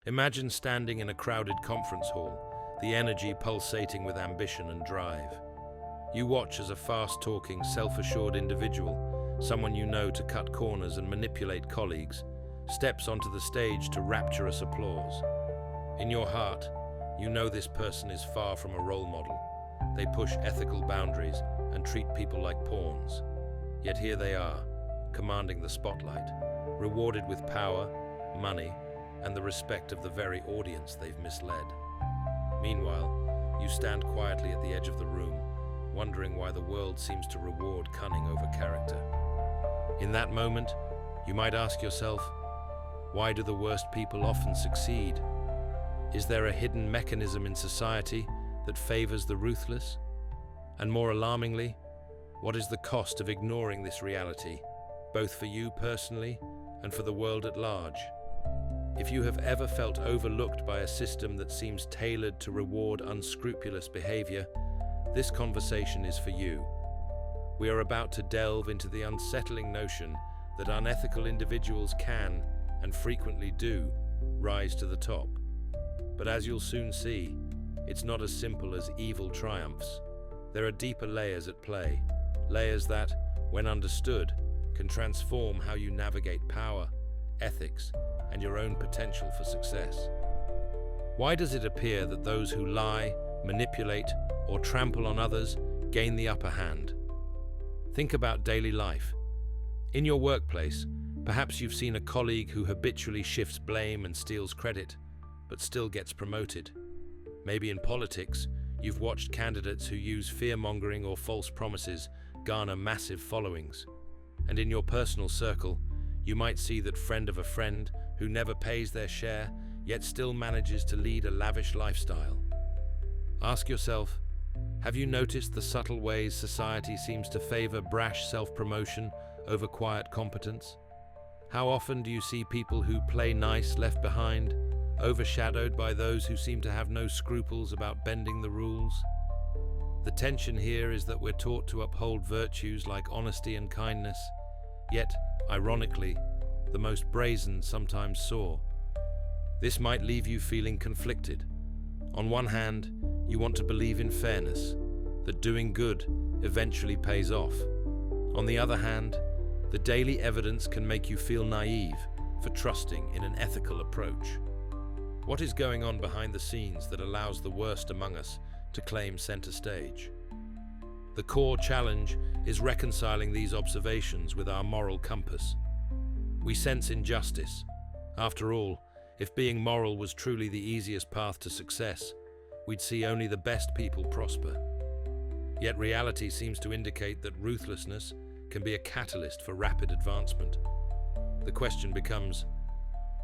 Imagine standing in a crowded conference hall, the energy pulsating with ambition and drive. You watch as a fast-talking, self-assured individual, someone you know to cut corners and manipulate colleagues, steps onto the stage to rapturous applause. In your heart, you know this person is far from a role model. They push ethical boundaries and treat people like pawns. Yet here they are, commanding the spotlight, rewarded with power, money, and the respect of the very audience they've misled. Meanwhile, you stand quietly at the edge of the room, wondering why the world seems to reward cunning over character. In that moment, you might ask yourself, why do the worst people often succeed? Is there a hidden mechanism in society that favors the ruthless? And more alarmingly, what is the cost of ignoring this reality, both for you personally and for the world at large? If you have ever felt overlooked by a system that seems tailored to reward unscrupulous behavior, this conversation is for you. We are about to delve into the unsettling notion that unethical individuals can, and frequently do, rise to the top. But as you'll soon see, it's not as simple as evil triumphs. There are deeper layers at play, layers that, when understood, can transform how you navigate power, ethics, and your own potential for success. Why does it appear that those who lie, manipulate, or trample on others gain the upper hand? Think about daily life. In your workplace, perhaps you've seen a colleague who habitually shifts blame and steals credit, but still gets promoted. Maybe in politics, you've watched candidates who use fear-mongering or false promises garner massive followings. And in your personal circle, you might see that friend of a friend who never pays their share, yet still manages to lead a lavish lifestyle. Ask yourself, have you noticed the subtle ways society seems to favor brash self-promotion over quiet competence? How often do you see people who play nice left behind, overshadowed by those who seem to have no scruples about bending the rules? The tension here is that we're taught to uphold virtues like honesty and kindness, yet, ironically, the most brazen sometimes soar. This might leave you feeling conflicted. On one hand, you want to believe in fairness, that doing good eventually pays off. On the other hand, the daily evidence can make you feel naive for trusting in an ethical approach. What is going on behind the scenes that allows the worst among us to claim center stage? The core challenge is reconciling these observations with our moral compass. We sense injustice. After all, if being moral was truly the easiest path to success, we'd see only the best people prosper. Yet reality seems to indicate that ruthlessness can be a catalyst for rapid advancement. The question becomes,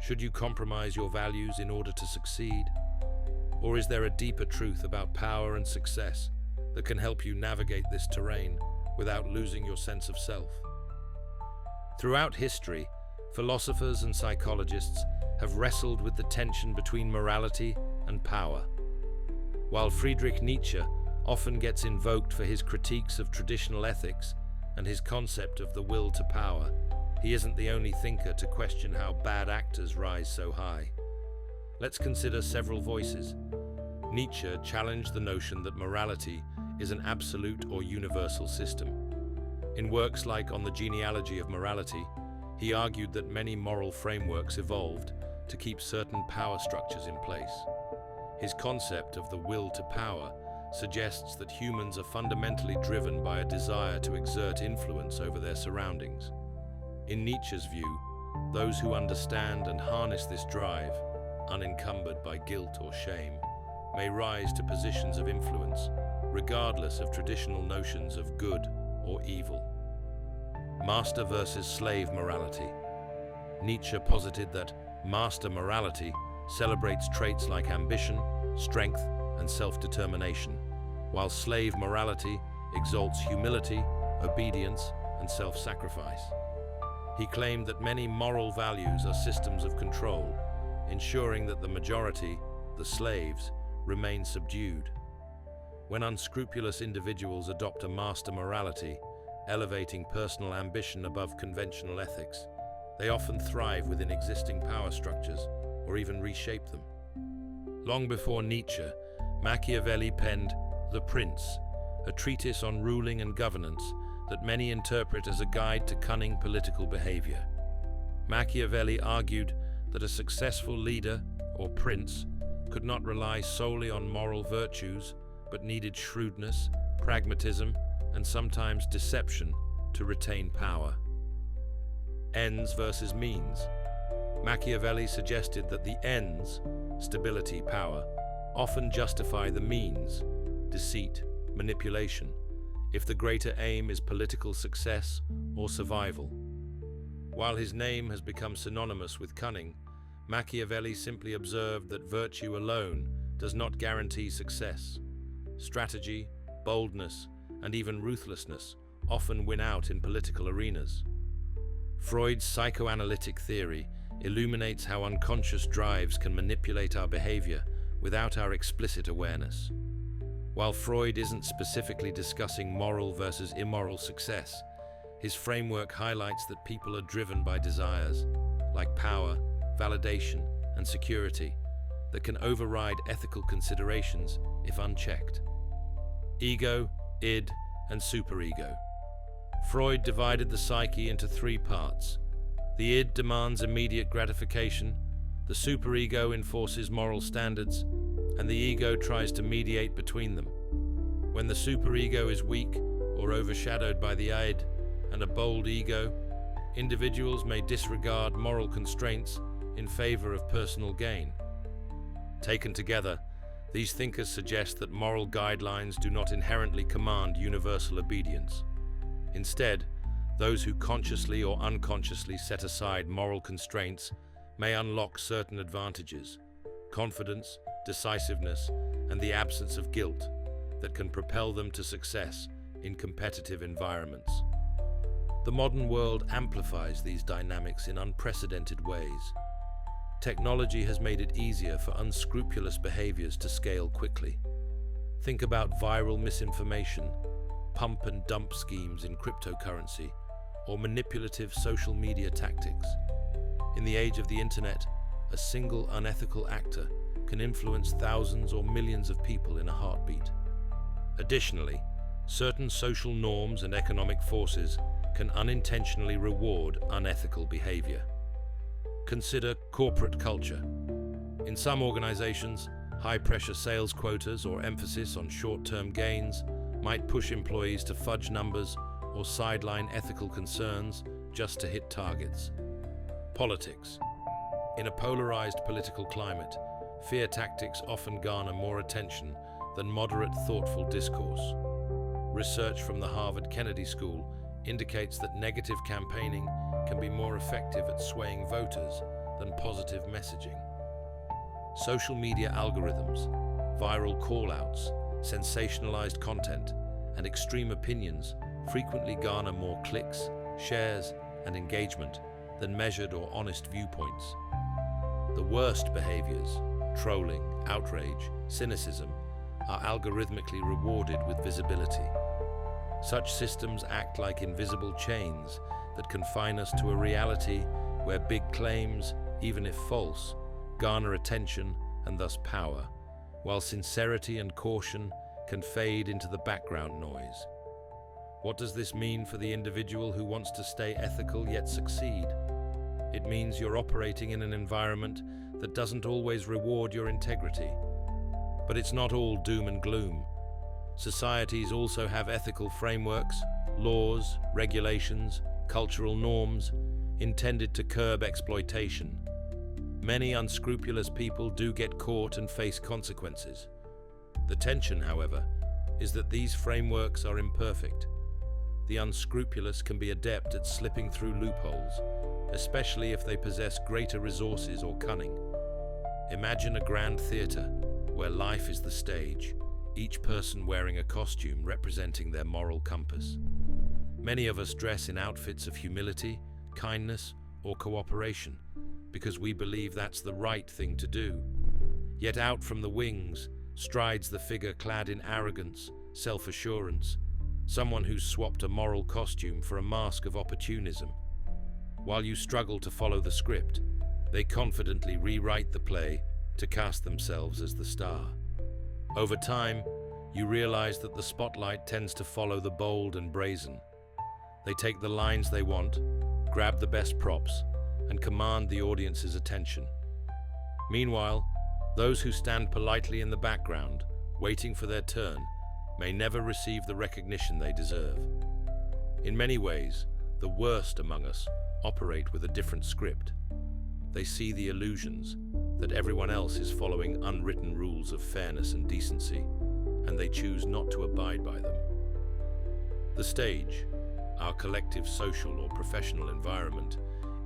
should you compromise your values in order to succeed? Or is there a deeper truth about power and success that can help you navigate this terrain without losing your sense of self? Throughout history, philosophers and psychologists have wrestled with the tension between morality and power. While Friedrich Nietzsche often gets invoked for his critiques of traditional ethics and his concept of the will to power, he isn't the only thinker to question how bad actors rise so high. Let's consider several voices. Nietzsche challenged the notion that morality is an absolute or universal system. In works like On the Genealogy of Morality, he argued that many moral frameworks evolved to keep certain power structures in place. His concept of the will to power suggests that humans are fundamentally driven by a desire to exert influence over their surroundings. In Nietzsche's view, those who understand and harness this drive, unencumbered by guilt or shame, may rise to positions of influence, regardless of traditional notions of good or evil. Master versus slave morality. Nietzsche posited that master morality celebrates traits like ambition, strength, and self-determination, while slave morality exalts humility, obedience, and self-sacrifice. He claimed that many moral values are systems of control, ensuring that the majority, the slaves, remain subdued. When unscrupulous individuals adopt a master morality, elevating personal ambition above conventional ethics, they often thrive within existing power structures, or even reshape them. Long before Nietzsche, Machiavelli penned The Prince, a treatise on ruling and governance that many interpret as a guide to cunning political behavior. Machiavelli argued that a successful leader, or prince, could not rely solely on moral virtues, but needed shrewdness, pragmatism, and sometimes deception to retain power. Ends versus means. Machiavelli suggested that the ends, stability, power, often justify the means, deceit, manipulation, if the greater aim is political success or survival. While his name has become synonymous with cunning, Machiavelli simply observed that virtue alone does not guarantee success. Strategy, boldness, and even ruthlessness often win out in political arenas. Freud's psychoanalytic theory illuminates how unconscious drives can manipulate our behavior without our explicit awareness. While Freud isn't specifically discussing moral versus immoral success, his framework highlights that people are driven by desires, like power, validation, and security, that can override ethical considerations if unchecked. Ego, id, and superego. Freud divided the psyche into three parts. The id demands immediate gratification, the superego enforces moral standards, and the ego tries to mediate between them. When the superego is weak or overshadowed by the id and a bold ego, individuals may disregard moral constraints in favor of personal gain. Taken together, these thinkers suggest that moral guidelines do not inherently command universal obedience. Instead, those who consciously or unconsciously set aside moral constraints may unlock certain advantages, confidence, decisiveness, and the absence of guilt that can propel them to success in competitive environments. The modern world amplifies these dynamics in unprecedented ways. Technology has made it easier for unscrupulous behaviors to scale quickly. Think about viral misinformation, pump and dump schemes in cryptocurrency, or manipulative social media tactics. In the age of the internet, a single unethical actor can influence thousands or millions of people in a heartbeat. Additionally, certain social norms and economic forces can unintentionally reward unethical behavior. Consider corporate culture. In some organizations, high-pressure sales quotas or emphasis on short-term gains might push employees to fudge numbers or sideline ethical concerns just to hit targets. Politics. In a polarized political climate, fear tactics often garner more attention than moderate, thoughtful discourse. Research from the Harvard Kennedy School indicates that negative campaigning can be more effective at swaying voters than positive messaging. Social media algorithms, viral call-outs, sensationalized content, and extreme opinions frequently garner more clicks, shares, and engagement than measured or honest viewpoints. The worst behaviors, trolling, outrage, cynicism, are algorithmically rewarded with visibility. Such systems act like invisible chains that confine us to a reality where big claims, even if false, garner attention and thus power, while sincerity and caution can fade into the background noise. What does this mean for the individual who wants to stay ethical yet succeed? It means you're operating in an environment that doesn't always reward your integrity. But it's not all doom and gloom. Societies also have ethical frameworks, laws, regulations, cultural norms intended to curb exploitation. Many unscrupulous people do get caught and face consequences. The tension, however, is that these frameworks are imperfect. The unscrupulous can be adept at slipping through loopholes, especially if they possess greater resources or cunning. Imagine a grand theater where life is the stage, each person wearing a costume representing their moral compass. Many of us dress in outfits of humility, kindness, or cooperation because we believe that's the right thing to do. Yet out from the wings strides the figure clad in arrogance, self-assurance, someone who's swapped a moral costume for a mask of opportunism. While you struggle to follow the script, They confidently rewrite the play to cast themselves as the star. Over time, you realize that the spotlight tends to follow the bold and brazen. They take the lines they want, grab the best props, and command the audience's attention. Meanwhile, those who stand politely in the background, waiting for their turn, may never receive the recognition they deserve. In many ways, the worst among us operate with a different script. They see the illusions that everyone else is following unwritten rules of fairness and decency, and they choose not to abide by them. The stage, our collective social or professional environment,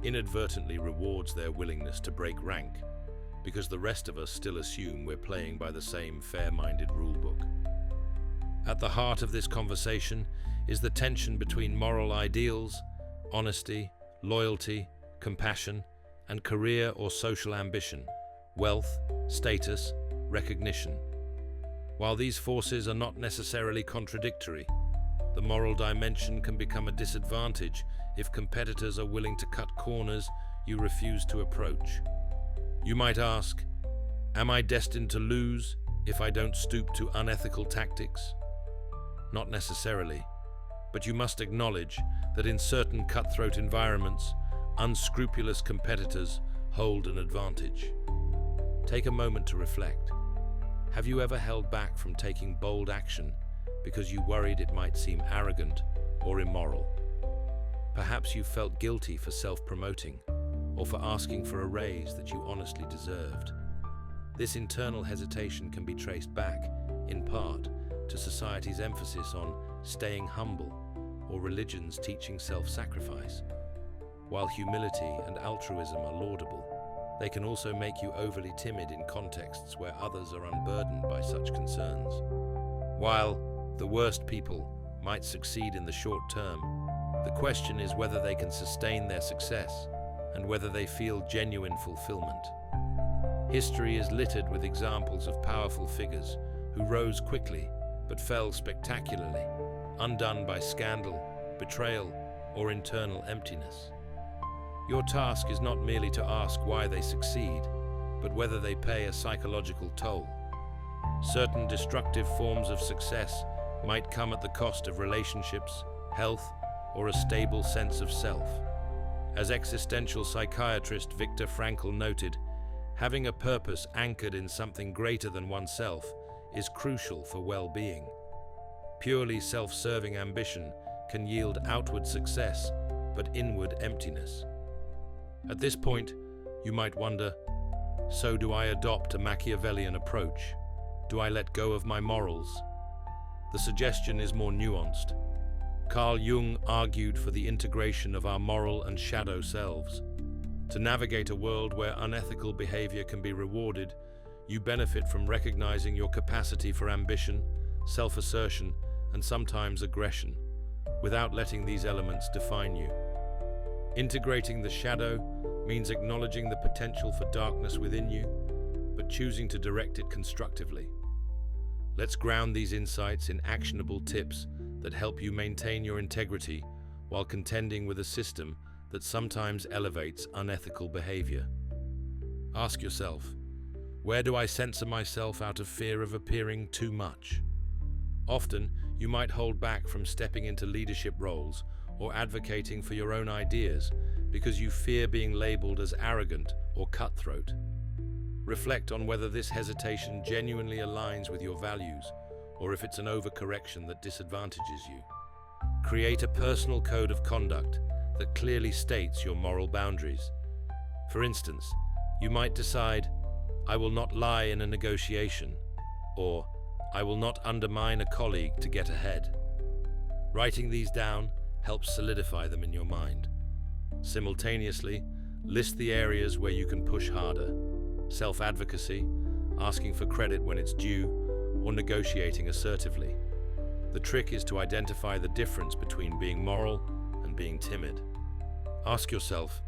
inadvertently rewards their willingness to break rank, because the rest of us still assume we're playing by the same fair-minded rulebook. At the heart of this conversation is the tension between moral ideals, honesty, loyalty, compassion, and career or social ambition, wealth, status, recognition. While these forces are not necessarily contradictory, the moral dimension can become a disadvantage if competitors are willing to cut corners you refuse to approach. You might ask, am I destined to lose if I don't stoop to unethical tactics? Not necessarily, but you must acknowledge that in certain cutthroat environments, unscrupulous competitors hold an advantage. Take a moment to reflect. Have you ever held back from taking bold action because you worried it might seem arrogant or immoral? Perhaps you felt guilty for self-promoting or for asking for a raise that you honestly deserved. This internal hesitation can be traced back, in part, to society's emphasis on staying humble or religion's teaching self-sacrifice. While humility and altruism are laudable, they can also make you overly timid in contexts where others are unburdened by such concerns. While the worst people might succeed in the short term, the question is whether they can sustain their success and whether they feel genuine fulfillment. History is littered with examples of powerful figures who rose quickly but fell spectacularly, undone by scandal, betrayal, or internal emptiness. Your task is not merely to ask why they succeed, but whether they pay a psychological toll. Certain destructive forms of success might come at the cost of relationships, health, or a stable sense of self. As existential psychiatrist Viktor Frankl noted, having a purpose anchored in something greater than oneself is crucial for well-being. Purely self-serving ambition can yield outward success, but inward emptiness. At this point, you might wonder, so do I adopt a Machiavellian approach? Do I let go of my morals? The suggestion is more nuanced. Carl Jung argued for the integration of our moral and shadow selves. To navigate a world where unethical behavior can be rewarded, you benefit from recognizing your capacity for ambition, self-assertion, and sometimes aggression, without letting these elements define you. Integrating the shadow means acknowledging the potential for darkness within you, but choosing to direct it constructively. Let's ground these insights in actionable tips that help you maintain your integrity while contending with a system that sometimes elevates unethical behavior. Ask yourself, where do I censor myself out of fear of appearing too much? Often, you might hold back from stepping into leadership roles or advocating for your own ideas because you fear being labeled as arrogant or cutthroat. Reflect on whether this hesitation genuinely aligns with your values or if it's an overcorrection that disadvantages you. Create a personal code of conduct that clearly states your moral boundaries. For instance, you might decide, I will not lie in a negotiation, or I will not undermine a colleague to get ahead. Writing these down helps solidify them in your mind. Simultaneously, list the areas where you can push harder: self-advocacy, asking for credit when it's due, or negotiating assertively. The trick is to identify the difference between being moral and being timid. Ask yourself,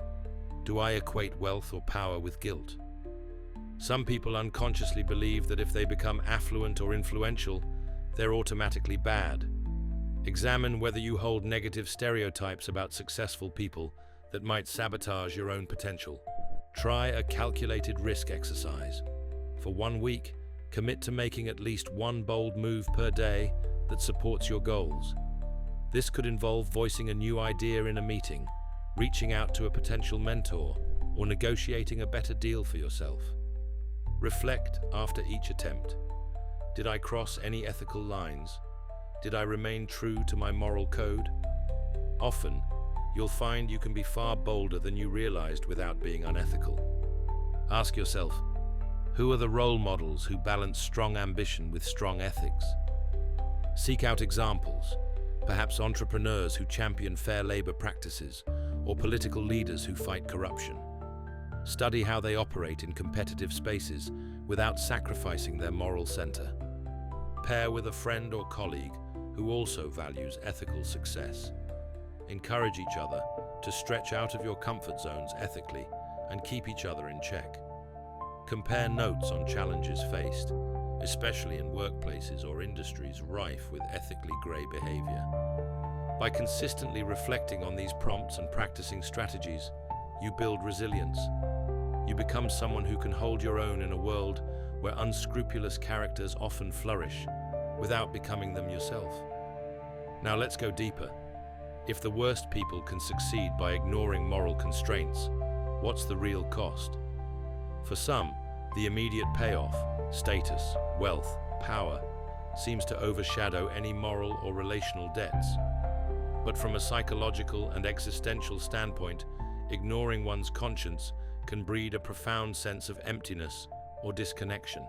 do I equate wealth or power with guilt? Some people unconsciously believe that if they become affluent or influential, they're automatically bad. Examine whether you hold negative stereotypes about successful people that might sabotage your own potential. Try a calculated risk exercise. For 1 week, commit to making at least one bold move per day that supports your goals. This could involve voicing a new idea in a meeting, reaching out to a potential mentor, or negotiating a better deal for yourself. Reflect after each attempt. Did I cross any ethical lines? Did I remain true to my moral code? Often, you'll find you can be far bolder than you realized without being unethical. Ask yourself, who are the role models who balance strong ambition with strong ethics? Seek out examples, perhaps entrepreneurs who champion fair labor practices, or political leaders who fight corruption. Study how they operate in competitive spaces without sacrificing their moral center. Pair with a friend or colleague who also values ethical success. Encourage each other to stretch out of your comfort zones ethically and keep each other in check. Compare notes on challenges faced, especially in workplaces or industries rife with ethically grey behavior. By consistently reflecting on these prompts and practicing strategies, you build resilience. You become someone who can hold your own in a world where unscrupulous characters often flourish without becoming them yourself. Now let's go deeper. If the worst people can succeed by ignoring moral constraints, what's the real cost? For some, the immediate payoff, status, wealth, power, seems to overshadow any moral or relational debts. But from a psychological and existential standpoint, ignoring one's conscience can breed a profound sense of emptiness or disconnection.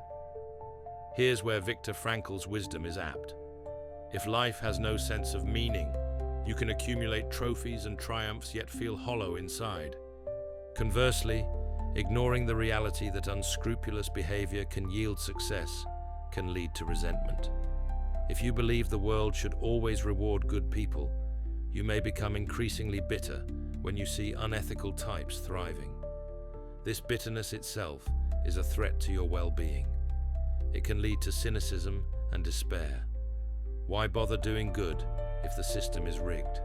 Here's where Viktor Frankl's wisdom is apt. If life has no sense of meaning, you can accumulate trophies and triumphs yet feel hollow inside. Conversely, ignoring the reality that unscrupulous behavior can yield success can lead to resentment. If you believe the world should always reward good people, you may become increasingly bitter when you see unethical types thriving. This bitterness itself is a threat to your well-being. It can lead to cynicism and despair. Why bother doing good if the system is rigged?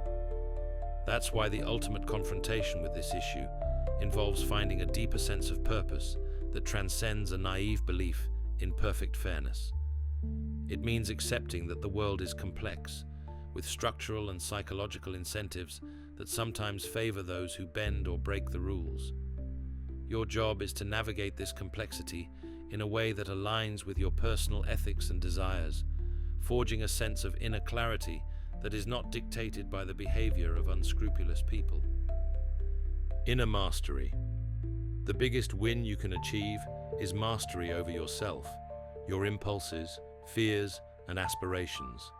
That's why the ultimate confrontation with this issue involves finding a deeper sense of purpose that transcends a naive belief in perfect fairness. It means accepting that the world is complex, with structural and psychological incentives that sometimes favor those who bend or break the rules. Your job is to navigate this complexity in a way that aligns with your personal ethics and desires, forging a sense of inner clarity that is not dictated by the behavior of unscrupulous people. Inner mastery. The biggest win you can achieve is mastery over yourself, your impulses, fears, and aspirations.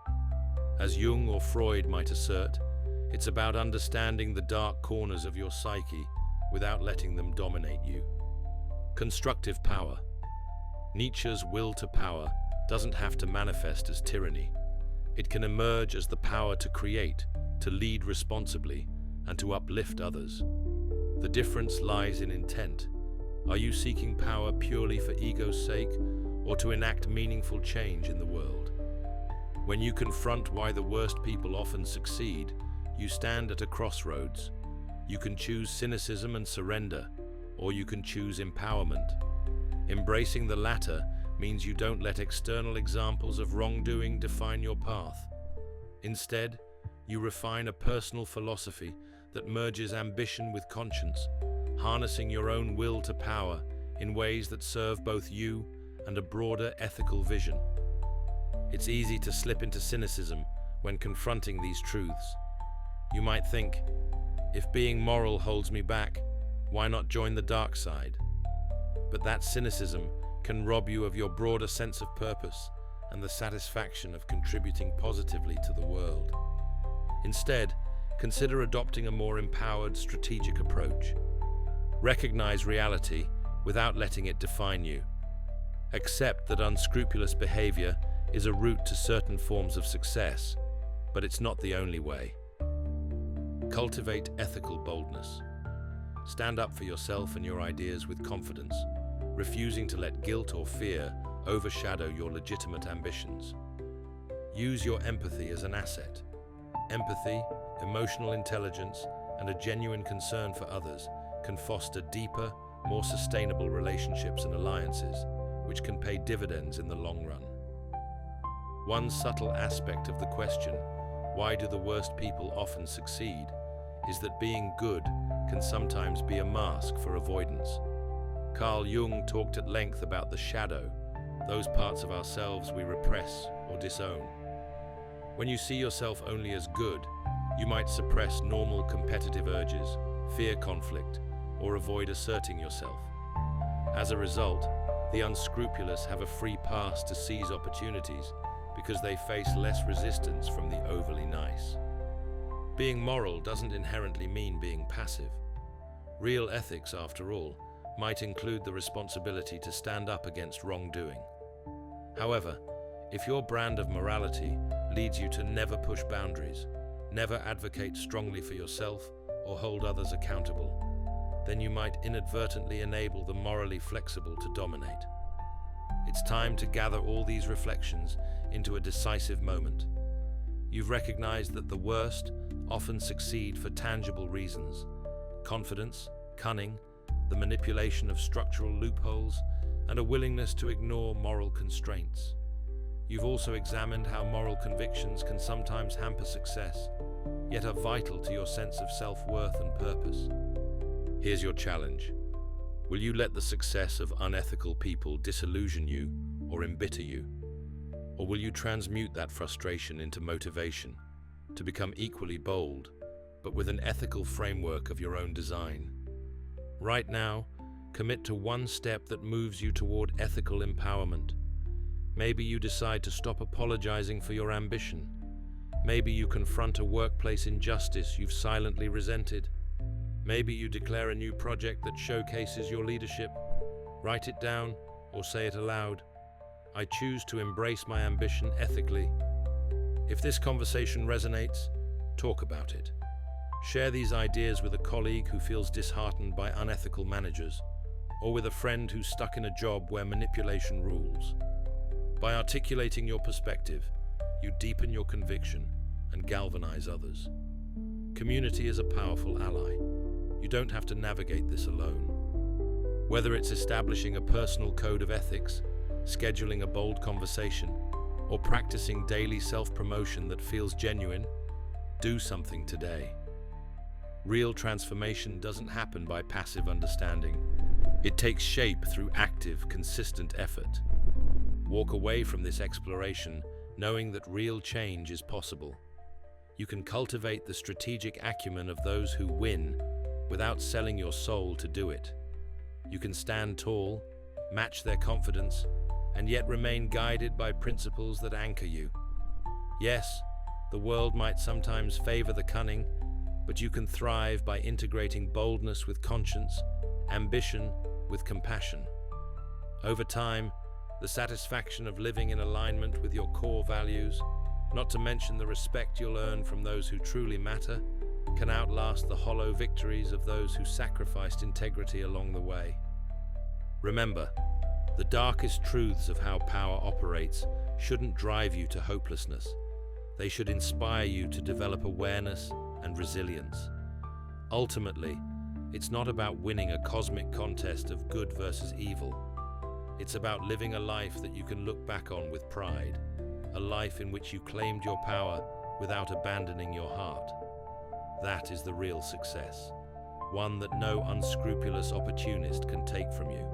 As Jung or Freud might assert, it's about understanding the dark corners of your psyche without letting them dominate you. Constructive power. Nietzsche's will to power doesn't have to manifest as tyranny. It can emerge as the power to create, to lead responsibly, and to uplift others. The difference lies in intent. Are you seeking power purely for ego's sake, or to enact meaningful change in the world? When you confront why the worst people often succeed, you stand at a crossroads. You can choose cynicism and surrender, or you can choose empowerment. Embracing the latter means you don't let external examples of wrongdoing define your path. Instead, you refine a personal philosophy that merges ambition with conscience, harnessing your own will to power in ways that serve both you and a broader ethical vision. It's easy to slip into cynicism when confronting these truths. You might think, if being moral holds me back, why not join the dark side? But that cynicism can rob you of your broader sense of purpose and the satisfaction of contributing positively to the world. Instead, consider adopting a more empowered, strategic approach. Recognize reality without letting it define you. Accept that unscrupulous behavior is a route to certain forms of success, but it's not the only way. Cultivate ethical boldness. Stand up for yourself and your ideas with confidence, refusing to let guilt or fear overshadow your legitimate ambitions. Use your empathy as an asset. Empathy, emotional intelligence, and a genuine concern for others can foster deeper, more sustainable relationships and alliances, which can pay dividends in the long run. One subtle aspect of the question, why do the worst people often succeed, is that being good can sometimes be a mask for avoidance. Carl Jung talked at length about the shadow, those parts of ourselves we repress or disown. When you see yourself only as good, you might suppress normal competitive urges, fear conflict, or avoid asserting yourself. As a result, the unscrupulous have a free pass to seize opportunities because they face less resistance from the overly nice. Being moral doesn't inherently mean being passive. Real ethics, after all, might include the responsibility to stand up against wrongdoing. However, if your brand of morality leads you to never push boundaries, never advocate strongly for yourself, or hold others accountable, then you might inadvertently enable the morally flexible to dominate. It's time to gather all these reflections into a decisive moment. You've recognized that the worst often succeed for tangible reasons: confidence, cunning, the manipulation of structural loopholes, and a willingness to ignore moral constraints. You've also examined how moral convictions can sometimes hamper success, yet are vital to your sense of self-worth and purpose. Here's your challenge. Will you let the success of unethical people disillusion you or embitter you? Or will you transmute that frustration into motivation to become equally bold, but with an ethical framework of your own design? Right now, commit to one step that moves you toward ethical empowerment. Maybe you decide to stop apologizing for your ambition. Maybe you confront a workplace injustice you've silently resented. Maybe you declare a new project that showcases your leadership. Write it down or say it aloud. I choose to embrace my ambition ethically. If this conversation resonates, talk about it. Share these ideas with a colleague who feels disheartened by unethical managers, or with a friend who's stuck in a job where manipulation rules. By articulating your perspective, you deepen your conviction and galvanize others. Community is a powerful ally. You don't have to navigate this alone. Whether it's establishing a personal code of ethics, scheduling a bold conversation, or practicing daily self-promotion that feels genuine, do something today. Real transformation doesn't happen by passive understanding. It takes shape through active, consistent effort. Walk away from this exploration knowing that real change is possible. You can cultivate the strategic acumen of those who win without selling your soul to do it. You can stand tall, match their confidence, and yet remain guided by principles that anchor you. Yes, the world might sometimes favor the cunning, but you can thrive by integrating boldness with conscience, ambition with compassion. Over time, the satisfaction of living in alignment with your core values, not to mention the respect you'll earn from those who truly matter, can outlast the hollow victories of those who sacrificed integrity along the way. Remember, the darkest truths of how power operates shouldn't drive you to hopelessness. They should inspire you to develop awareness and resilience. Ultimately, it's not about winning a cosmic contest of good versus evil. It's about living a life that you can look back on with pride, a life in which you claimed your power without abandoning your heart. That is the real success, one that no unscrupulous opportunist can take from you.